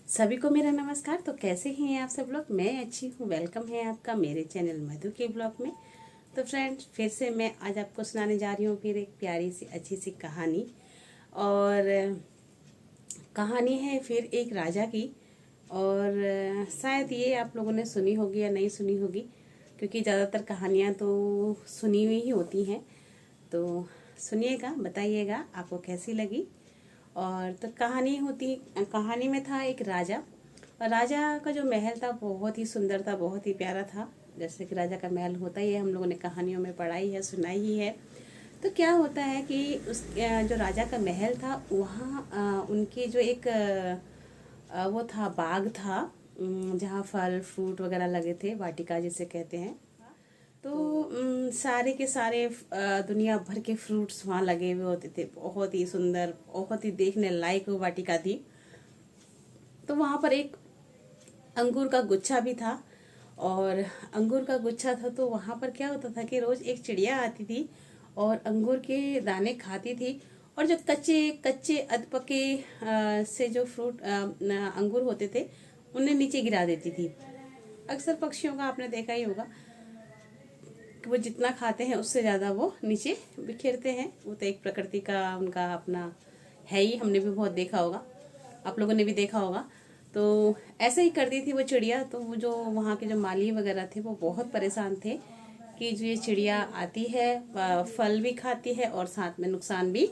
सभी को मेरा नमस्कार। तो कैसे हैं आप सब लोग? मैं अच्छी हूँ। वेलकम है आपका मेरे चैनल मधु के ब्लॉग में। तो फ्रेंड्स, फिर से मैं आज आपको सुनाने जा रही हूँ फिर एक प्यारी सी अच्छी सी कहानी। और कहानी है फिर एक राजा की। और शायद ये आप लोगों ने सुनी होगी या नहीं सुनी होगी, क्योंकि ज़्यादातर कहानियाँ तो सुनी हुई ही होती हैं। तो सुनिएगा, बताइएगा आपको कैसी लगी। और तो कहानी में था एक राजा। और राजा का जो महल था बहुत ही सुंदर था, बहुत ही प्यारा था। जैसे कि राजा का महल होता ही है, हम लोगों ने कहानियों में पढ़ाई है, सुनाई ही है। तो क्या होता है कि उस जो राजा का महल था वहाँ उनके जो एक वो था, बाग था, जहाँ फल फ्रूट वगैरह लगे थे, वाटिका जिसे कहते हैं। तो सारे के सारे दुनिया भर के फ्रूट्स वहाँ लगे हुए होते थे। बहुत ही सुंदर, बहुत ही देखने लायक वो वाटिका थी। तो वहाँ पर एक अंगूर का गुच्छा भी था। और अंगूर का गुच्छा था तो वहाँ पर क्या होता था कि रोज एक चिड़िया आती थी और अंगूर के दाने खाती थी। और जो कच्चे कच्चे अधपके से जो अंगूर होते थे उन्हें नीचे गिरा देती थी। अक्सर पक्षियों का आपने देखा ही होगा कि वो जितना खाते हैं उससे ज़्यादा वो नीचे बिखेरते हैं। वो तो एक प्रकृति का उनका अपना है ही, हमने भी बहुत देखा होगा, आप लोगों ने भी देखा होगा। तो ऐसे ही करती थी वो चिड़िया। तो वो जो वहाँ के जो माली वगैरह थे वो बहुत परेशान थे कि जो ये चिड़िया आती है फल भी खाती है और साथ में नुकसान भी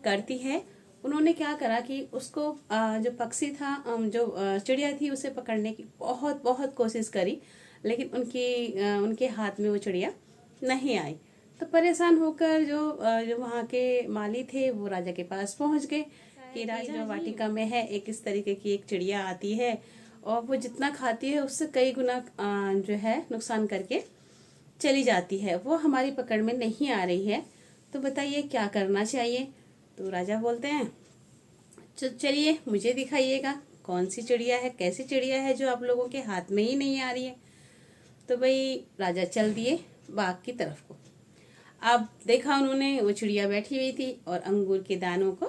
करती है। उन्होंने क्या करा कि उसको जो पक्षी था, जो चिड़िया थी, उसे पकड़ने की बहुत बहुत कोशिश करी, लेकिन उनके हाथ में वो चिड़िया नहीं आई। तो परेशान होकर जो वहाँ के माली थे वो राजा के पास पहुँच गए कि राजा, जो वाटिका में है एक इस तरीके की एक चिड़िया आती है और वो जितना खाती है उससे कई गुना जो है नुकसान करके चली जाती है। वो हमारी पकड़ में नहीं आ रही है, तो बताइए क्या करना चाहिए। तो राजा बोलते हैं, चलिए मुझे दिखाइएगा कौन सी चिड़िया है, कैसी चिड़िया है जो आप लोगों के हाथ में ही नहीं आ रही है। तो भाई राजा चल दिए बाग की तरफ को। अब देखा उन्होंने, वो चिड़िया बैठी हुई थी और अंगूर के दानों को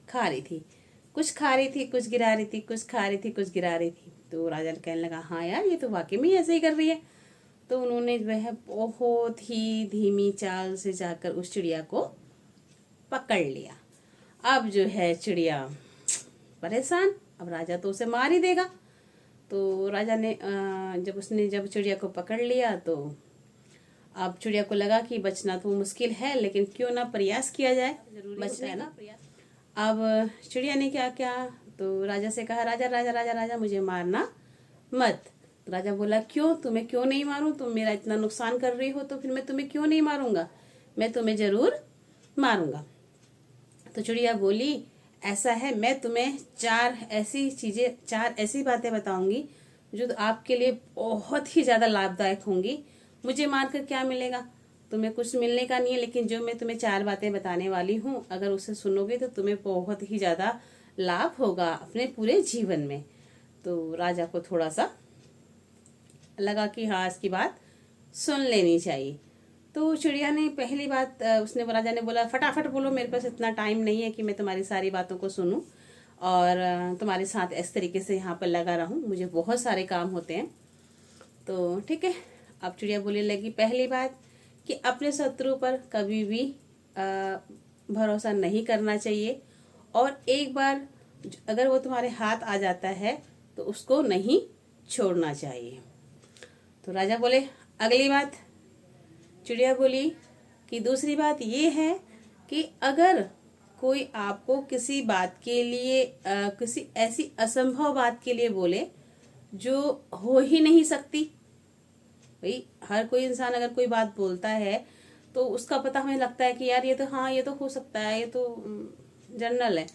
खा रही थी। कुछ खा रही थी, कुछ गिरा रही थी, कुछ खा रही थी, कुछ गिरा रही थी। तो राजा कहने लगा, हाँ यार, ये तो वाकई में ऐसे ही कर रही है। तो उन्होंने जो है बहुत ही धीमी चाल से जाकर उस चिड़िया को पकड़ लिया। अब जो है चिड़िया परेशान, अब राजा तो उसे मार ही देगा। तो राजा ने जब चिड़िया को पकड़ लिया तो अब चिड़िया को लगा कि बचना तो मुश्किल है, लेकिन क्यों ना प्रयास किया जाए, बचना है ना। अब चिड़िया ने क्या किया, तो राजा से कहा, राजा राजा राजा राजा मुझे मारना मत। तो राजा बोला, क्यों, तुम्हें क्यों नहीं मारूं? तुम मेरा इतना नुकसान कर रही हो तो फिर मैं तुम्हें क्यों नहीं मारूंगा, मैं तुम्हें जरूर मारूंगा। तो चिड़िया बोली, ऐसा है, मैं तुम्हें चार ऐसी बातें बताऊंगी जो आपके लिए बहुत ही ज्यादा लाभदायक होंगी। मुझे मारकर क्या मिलेगा, तुम्हें कुछ मिलने का नहीं है, लेकिन जो मैं तुम्हें चार बातें बताने वाली हूँ, अगर उसे सुनोगे तो तुम्हें बहुत ही ज्यादा लाभ होगा अपने पूरे जीवन में। तो राजा को थोड़ा सा लगा कि हाँ, इसकी बात सुन लेनी चाहिए। तो चिड़िया ने पहली बात, उसने राजा ने बोला, फटाफट बोलो, मेरे पास इतना टाइम नहीं है कि मैं तुम्हारी सारी बातों को सुनूं और तुम्हारे साथ इस तरीके से यहाँ पर लगा रहूं, मुझे बहुत सारे काम होते हैं। तो ठीक है, अब चिड़िया बोलने लगी, पहली बात कि अपने शत्रु पर कभी भी भरोसा नहीं करना चाहिए, और एक बार अगर वो तुम्हारे हाथ आ जाता है तो उसको नहीं छोड़ना चाहिए। तो राजा बोले, अगली बात। चिड़िया बोली कि दूसरी बात ये है कि अगर कोई आपको किसी बात के लिए किसी ऐसी असंभव बात के लिए बोले जो हो ही नहीं सकती, भाई हर कोई इंसान अगर कोई बात बोलता है तो उसका पता हमें लगता है कि यार ये तो, हाँ ये तो हो सकता है, ये तो जनरल है।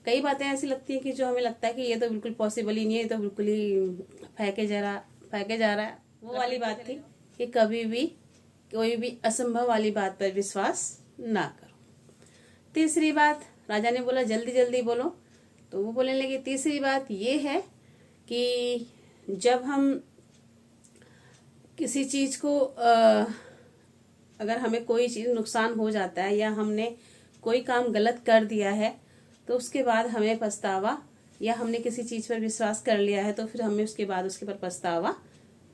कई बातें ऐसी लगती हैं कि जो हमें लगता है कि ये तो बिल्कुल पॉसिबल ही नहीं है, ये तो बिल्कुल ही फेंके जा रहा है। वो वाली बात थी कि कभी भी कोई भी असंभव वाली बात पर विश्वास ना करो। तीसरी बात, राजा ने बोला जल्दी जल्दी बोलो। तो वो बोलने लगे, तीसरी बात ये है कि जब हम किसी चीज को अगर हमें कोई चीज नुकसान हो जाता है या हमने कोई काम गलत कर दिया है तो उसके बाद हमें पछतावा या हमने किसी चीज़ पर विश्वास कर लिया है तो फिर हमें उसके बाद उसके पर पछतावा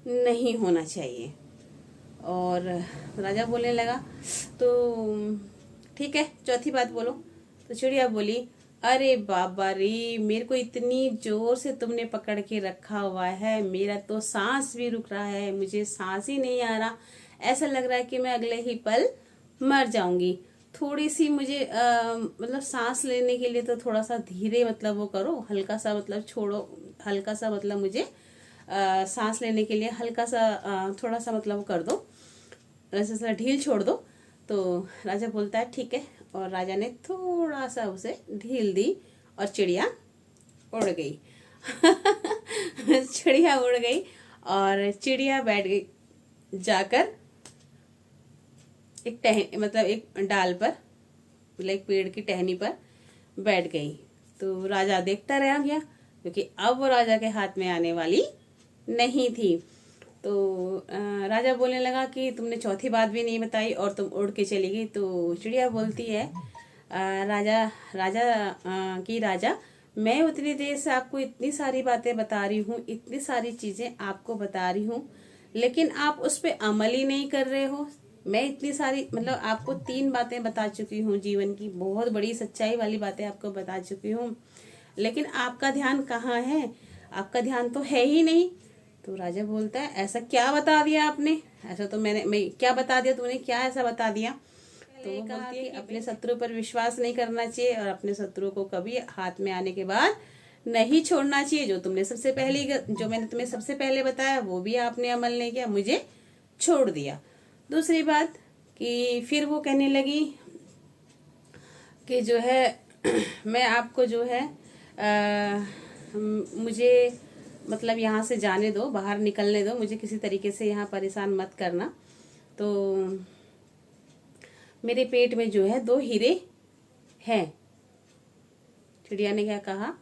नहीं होना चाहिए। और राजा बोलने लगा तो ठीक है, चौथी बात बोलो। तो चिड़िया बोली, अरे बाबा रे, मेरे को इतनी जोर से तुमने पकड़ के रखा हुआ है, मेरा तो सांस भी रुक रहा है, मुझे सांस ही नहीं आ रहा, ऐसा लग रहा है कि मैं अगले ही पल मर जाऊंगी। थोड़ी सी मुझे मतलब सांस लेने के लिए तो थोड़ा सा धीरे मतलब वो करो, हल्का सा मतलब छोड़ो, हल्का सा मतलब मुझे सांस लेने के लिए हल्का सा थोड़ा सा मतलब कर दो, ऐसा ढील छोड़ दो। तो राजा बोलता है ठीक है, और राजा ने थोड़ा सा उसे ढील दी और चिड़िया उड़ गई। चिड़िया उड़ गई और चिड़िया बैठ गई जाकर एक मतलब एक डाल पर, मतलब एक पेड़ की टहनी पर बैठ गई। तो राजा देखता रह गया, क्योंकि अब वो राजा के हाथ में आने वाली नहीं थी। तो राजा बोलने लगा कि तुमने चौथी बात भी नहीं बताई और तुम उड़ के चली गई। तो चिड़िया बोलती है, राजा राजा कि राजा, मैं उतनी देर से आपको इतनी सारी बातें बता रही हूँ, इतनी सारी चीजें आपको बता रही हूँ, लेकिन आप उस पर अमल ही नहीं कर रहे हो। मैं इतनी सारी मतलब आपको 3 बातें बता चुकी हूँ, जीवन की बहुत बड़ी सच्चाई वाली बातें आपको बता चुकी हूँ, लेकिन आपका ध्यान कहाँ है? आपका ध्यान तो है ही नहीं। तो राजा बोलता है, ऐसा क्या बता दिया आपने? ऐसा तो मैं क्या बता दिया तुमने, क्या ऐसा बता दिया? तो वो बोलती है कि अपने शत्रु पर विश्वास नहीं करना चाहिए और अपने शत्रु को कभी हाथ में आने के बाद नहीं छोड़ना चाहिए। जो मैंने तुम्हें सबसे पहले बताया वो भी आपने अमल नहीं किया, मुझे छोड़ दिया। दूसरी बात कि फिर वो कहने लगी कि जो है मैं आपको जो है मुझे मतलब यहाँ से जाने दो, बाहर निकलने दो, मुझे किसी तरीके से यहाँ परेशान मत करना। तो मेरे पेट में जो है 2 हीरे हैं। चिड़िया ने क्या कहा,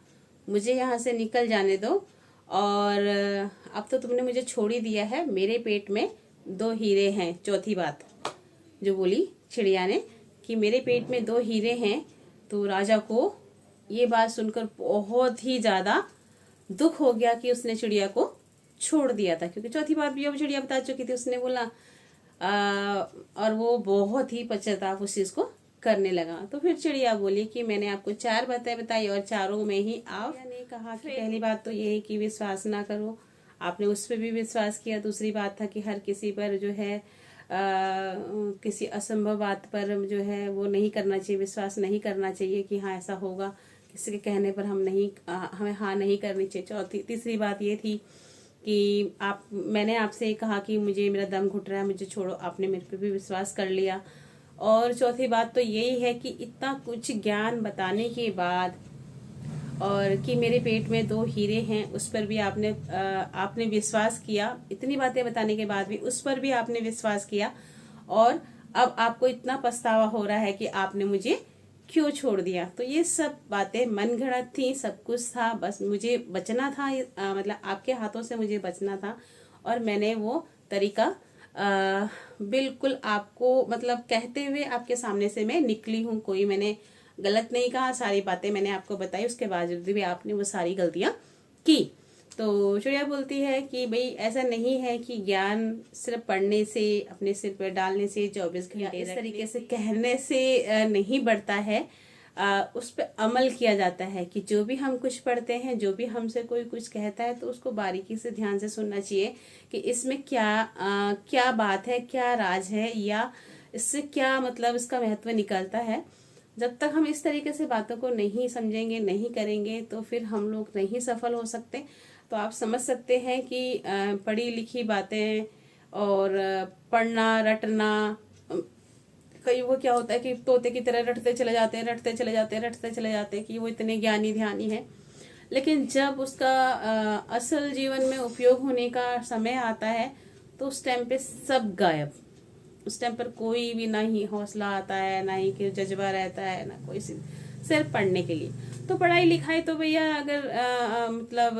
मुझे यहाँ से निकल जाने दो, और अब तो तुमने मुझे छोड़ ही दिया है, मेरे पेट में 2 हीरे हैं। चौथी बात जो बोली चिड़िया ने कि मेरे पेट में 2 हीरे हैं। तो राजा को ये बात सुनकर बहुत ही ज्यादा दुख हो गया कि उसने चिड़िया को छोड़ दिया था, क्योंकि चौथी बात भी अब चिड़िया बता चुकी थी, उसने बोला और वो बहुत ही पश्चाताप उस चीज को करने लगा। तो फिर चिड़िया बोली कि मैंने आपको 4 बातें बताई और चारों में ही आपने कहा कि पहली बात तो ये है कि विश्वास ना करो, आपने उस पर भी विश्वास किया। दूसरी बात था कि हर किसी पर जो है किसी असंभव बात पर जो है वो नहीं करना चाहिए, विश्वास नहीं करना चाहिए कि हाँ ऐसा होगा, किसी के कहने पर हमें हाँ नहीं करनी चाहिए। तीसरी बात ये थी कि मैंने आपसे कहा कि मुझे मेरा दम घुट रहा है, मुझे छोड़ो, आपने मेरे पे भी विश्वास कर लिया। और चौथी बात तो यही है कि इतना कुछ ज्ञान बताने के बाद और कि मेरे पेट में 2 हीरे हैं, उस पर भी आपने विश्वास किया। इतनी बातें बताने के बाद भी उस पर भी आपने विश्वास किया, और अब आपको इतना पछतावा हो रहा है कि आपने मुझे क्यों छोड़ दिया। तो ये सब बातें मनगढ़ंत थी, सब कुछ था, बस मुझे बचना था, मतलब आपके हाथों से मुझे बचना था, और मैंने वो तरीका बिल्कुल आपको मतलब कहते हुए आपके सामने से मैं निकली हूँ। कोई मैंने गलत नहीं कहा, सारी बातें मैंने आपको बताई, उसके बावजूद भी आपने वो सारी गलतियां की। तो चिड़िया बोलती है कि भाई ऐसा नहीं है कि ज्ञान सिर्फ पढ़ने से, अपने सिर पर डालने से, 24 घंटे इस तरीके से कहने से नहीं बढ़ता है, उस पर अमल किया जाता है। कि जो भी हम कुछ पढ़ते हैं, जो भी हमसे कोई कुछ कहता है, तो उसको बारीकी से ध्यान से सुनना चाहिए कि इसमें क्या बात है, क्या राज है, या इससे क्या मतलब इसका महत्व निकलता है। जब तक हम इस तरीके से बातों को नहीं समझेंगे, नहीं करेंगे, तो फिर हम लोग नहीं सफल हो सकते। तो आप समझ सकते हैं कि पढ़ी लिखी बातें और पढ़ना रटना, कई वो क्या होता है कि तोते की तरह रटते चले जाते हैं, रटते चले जाते हैं, रटते चले जाते हैं कि वो इतने ज्ञानी ध्यानी है, लेकिन जब उसका असल जीवन में उपयोग होने का समय आता है तो उस टाइम पे सब गायब। उस टाइम पर कोई भी ना ही हौसला आता है, ना ही कोई जज्बा रहता है, ना कोई सिर्फ पढ़ने के लिए। तो पढ़ाई लिखाई तो भैया अगर मतलब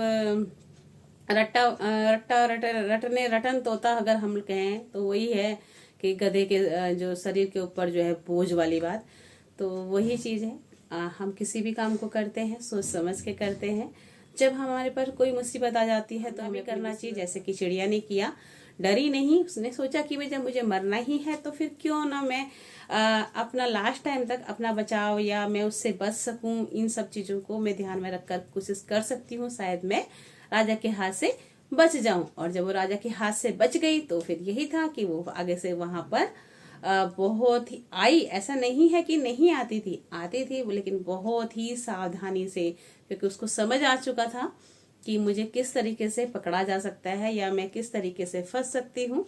रटन तोता अगर हम कहें तो वही है कि गधे के जो शरीर के ऊपर जो है बोझ वाली बात, तो वही चीज है। हम किसी भी काम को करते हैं सोच समझ के करते हैं। जब हमारे पर कोई मुसीबत आ जाती है तो हमें करना चाहिए जैसे कि चिड़िया ने किया, डरी नहीं। उसने सोचा कि भाई जब मुझे मरना ही है तो फिर क्यों ना मैं अपना लास्ट टाइम तक अपना बचाव या मैं उससे बच सकूं, इन सब चीजों को मैं ध्यान में रखकर कोशिश कर सकती हूँ, शायद मैं राजा के हाथ से बच जाऊं। और जब वो राजा के हाथ से बच गई तो फिर यही था कि वो आगे से वहां पर बहुत ही आई। ऐसा नहीं है कि नहीं आती थी लेकिन बहुत ही सावधानी से, क्योंकि उसको समझ आ चुका था कि मुझे किस तरीके से पकड़ा जा सकता है या मैं किस तरीके से फंस सकती हूँ।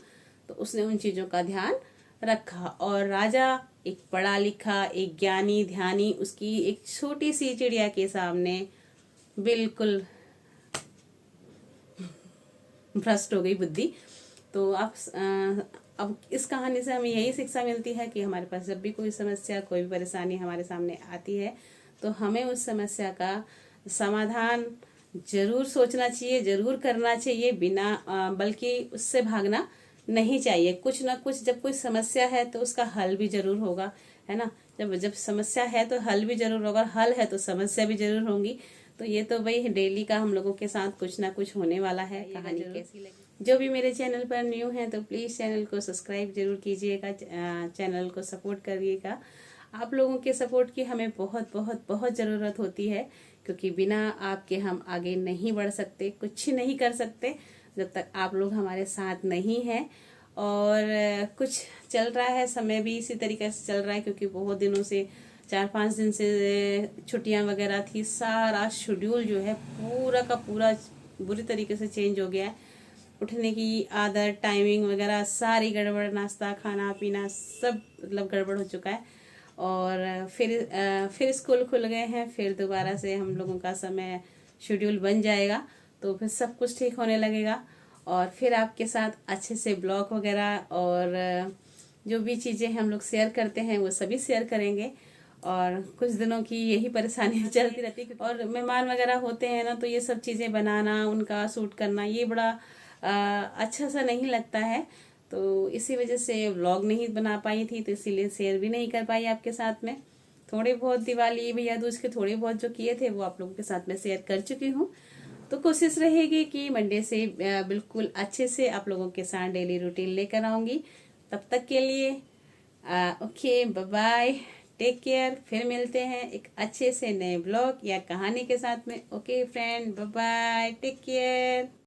तो उसने उन चीजों का ध्यान रखा। और राजा एक पढ़ा लिखा, एक ज्ञानी ध्यानी, उसकी एक छोटी सी चिड़िया के सामने बिल्कुल भ्रष्ट हो गई बुद्धि। तो अब इस कहानी से हमें यही शिक्षा मिलती है कि हमारे पास जब भी कोई समस्या, कोई भी परेशानी हमारे सामने आती है तो हमें उस समस्या का समाधान जरूर सोचना चाहिए, जरूर करना चाहिए, बिना बल्कि उससे भागना नहीं चाहिए। कुछ ना कुछ, जब कोई समस्या है तो उसका हल भी जरूर होगा, है ना। जब जब समस्या है तो हल भी जरूर होगा, हल है तो समस्या भी जरूर होंगी। तो ये तो भाई डेली का हम लोगों के साथ कुछ ना कुछ होने वाला है। कहानी कैसी लगी? जो भी मेरे चैनल पर न्यू है तो प्लीज चैनल को सब्सक्राइब जरूर कीजिएगा, चैनल को सपोर्ट करिएगा। आप लोगों के सपोर्ट की हमें बहुत बहुत बहुत ज़रूरत होती है, क्योंकि बिना आपके हम आगे नहीं बढ़ सकते, कुछ नहीं कर सकते जब तक आप लोग हमारे साथ नहीं हैं। और कुछ चल रहा है, समय भी इसी तरीके से चल रहा है, क्योंकि बहुत दिनों से 4-5 दिन से छुट्टियां वगैरह थी। सारा शेड्यूल जो है पूरा का पूरा बुरी तरीके से चेंज हो गया है। उठने की आदत, टाइमिंग वगैरह सारी गड़बड़, नाश्ता खाना पीना सब मतलब गड़बड़ हो चुका है। और फिर स्कूल खुल गए हैं, फिर दोबारा से हम लोगों का समय शेड्यूल बन जाएगा, तो फिर सब कुछ ठीक होने लगेगा। और फिर आपके साथ अच्छे से ब्लॉग वगैरह और जो भी चीज़ें हम लोग शेयर करते हैं वो सभी शेयर करेंगे। और कुछ दिनों की यही परेशानी चलती रहती है, और मेहमान वगैरह होते हैं ना, तो ये सब चीज़ें बनाना, उनका सूट करना, ये बड़ा अच्छा सा नहीं लगता है। तो इसी वजह से व्लॉग नहीं बना पाई थी, तो इसीलिए शेयर भी नहीं कर पाई आपके साथ में। थोड़े बहुत दिवाली भैया दूज के थोड़े बहुत जो किए थे वो आप लोगों के साथ में शेयर कर चुकी हूँ। तो कोशिश रहेगी कि मंडे से बिल्कुल अच्छे से आप लोगों के साथ डेली रूटीन लेकर आऊंगी। तब तक के लिए okay, bye bye, take care. फिर मिलते हैं एक अच्छे से नए ब्लॉग या कहानी के साथ में। Okay friend, bye bye, take care.